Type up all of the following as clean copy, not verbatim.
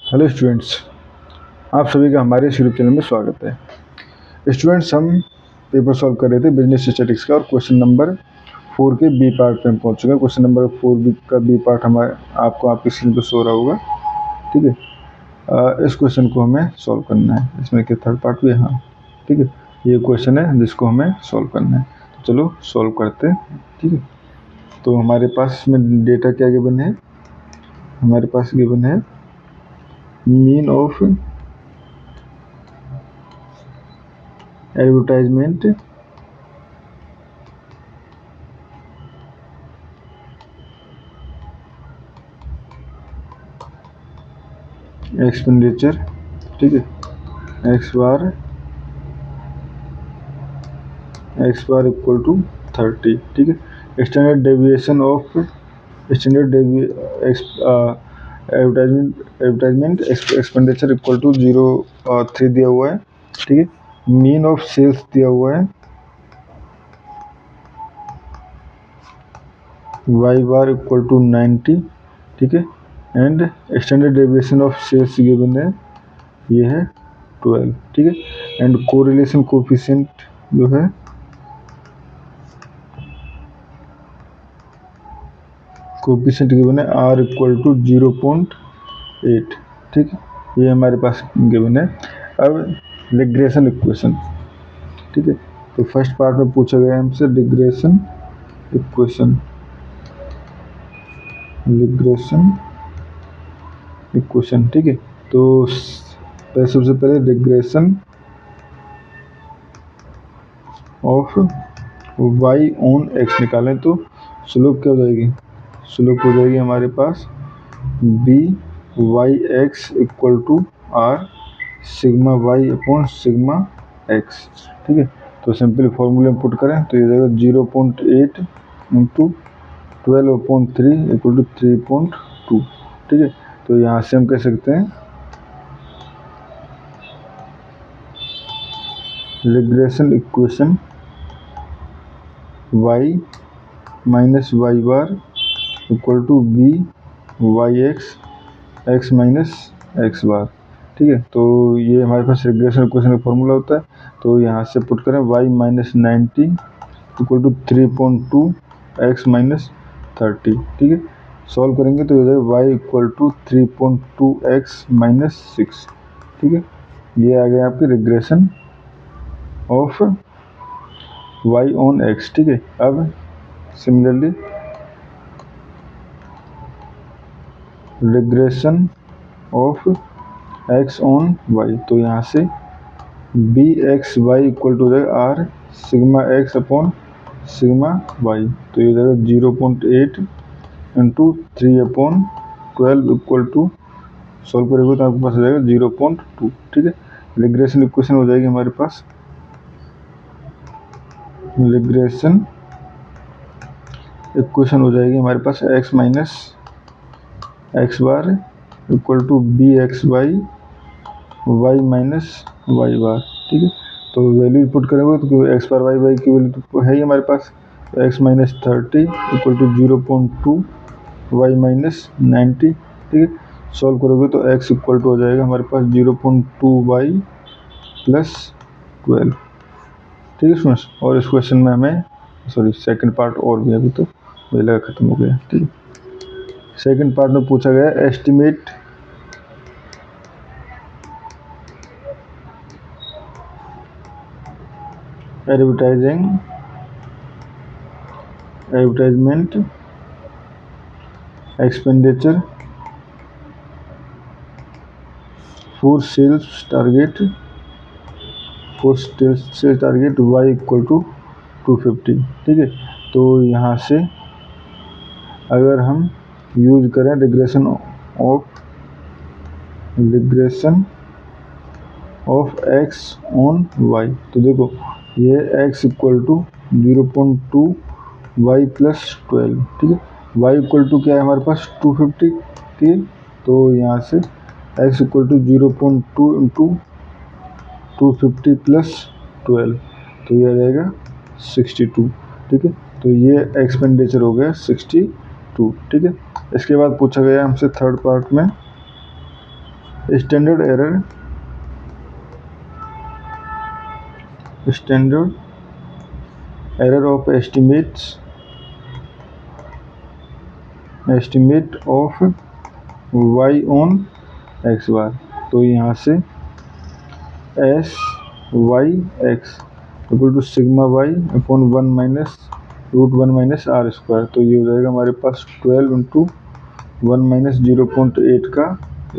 Hello students, आप सभी का हमारे इस यूट्यूब चैनल में स्वागत है। स्टूडेंट्स, हम पेपर सॉल्व कर रहे थे बिजनेस स्टैटिस्टिक्स का और क्वेश्चन नंबर 4 के बी पार्ट पे हम पहुंच चुके हैं। क्वेश्चन नंबर 4 का बी पार्ट हमारे आपको आपकी स्क्रीन पर शो रहा होगा। ठीक है, इस क्वेश्चन को हमें सॉल्व करना है। इसमें के थर्ड पार्ट भी है। हाँ, ठीक है, ये क्वेश्चन है जिसको हमें सॉल्व करना है। तो चलो सॉल्व करते हैं। ठीक है, तो हमारे पास इसमें डेटा क्या गिवन है? हमारे पास गिवन है मीन ऑफ एडवर्टाइजमेंट एक्सपेंडिचर। ठीक है, एक्स बार इक्वल टू 30। ठीक है, standard deviation of advertisement expenditure equal to 0.3 दिया हुआ है। ठीक है, मीन ऑफ सेल्स दिया हुआ है, वाई बार इक्वल टू 90। ठीक है, and standard deviation of sales given है, ये है 12। ठीक है, एंड कोरिलेशन कोफिशिएंट जो है कोफिशिएंट गिवन है r इक्वल टू 0.8। ठीक है, ये हमारे पास गिवन है। अब रिग्रेशन इक्वेशन। ठीक है, तो फर्स्ट पार्ट में पूछा गया हमसे रिग्रेशन इक्वेशन। ठीक है, तो सबसे पहले regression of y on x निकालें तो स्लोप क्या हो जाएगी? स्लोप हो जाएगी हमारे पास b y x equal to r sigma y upon sigma x। ठीक है, तो सिंपल फॉर्मूले में पुट करें तो ये जाएगा 0.8 इंटू 12/3 इक्वल टू 3.2। ठीक है, तो यहाँ से हम कह सकते हैं regression equation y minus Y bar equal to b Y X minus X bar. ठीक है, तो ये हमारे पास रिग्रेशन इक्वेशन का फॉर्मूला होता है। तो यहाँ से पुट करें y minus 90 equal to 3.2 x minus 30। ठीक है, सॉल्व करेंगे तो ये जाएगा y equal to 3.2 x minus 6। ठीक है, ये आ गया आपकी regression of y on x। ठीक है, अब similarly regression of x on y, तो यहाँ से b x y equal to जाएगा r sigma x upon sigma y, तो ये जाएगा 0.8 इंटू 3/12 इक्वल टू, सॉल्व करेंगे तो आपके पास आ जाएगा 0.2। ठीक है, रिग्रेशन इक्वेशन हो जाएगी हमारे पास x minus X bar equal to B x Y minus Y bar. ठीक है, तो वैल्यू पुट करेंगे तो एक्स बार वाई की वैल्यू तो है ही हमारे पास, x minus 30 equal to 0.2 Y minus 90। ठीक है, सॉल्व करोगे तो x इक्वल टू हो जाएगा हमारे पास 0.2 वाई प्लस 12। ठीक है स्टूडेंट्स, और इस क्वेश्चन में हमें सेकंड पार्ट और भी अभी तो मुझे लगा खत्म हो गया। ठीक है, सेकंड पार्ट में पूछा गया estimate advertisement expenditure for sales target y equal to 250। ठीक है, तो यहाँ से अगर हम यूज करें regression of x on y, तो देखो ये x equal to 0.2 y plus 12। ठीक है, y इक्वल टू क्या है हमारे पास 250। ठीक है, तो यहाँ से x equal to 0.2 into 250 plus 12, तो ये आ जाएगा 62। ठीक है, तो ये एक्सपेंडिचर हो गया 62। ठीक है, इसके बाद पूछा गया हमसे थर्ड पार्ट में standard error of estimate of y on x bar. तो यहाँ से s y x equal to sigma y upon 1 minus root 1 minus r square. तो ये हो जाएगा हमारे पास 12 इंटू 1 माइनस 0.8 का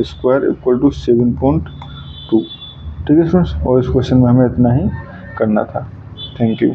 स्क्वायर इक्वल टू 7.2। ठीक है स्टूडेंट्स, और इस क्वेश्चन में हमें इतना ही करना था। Thank you.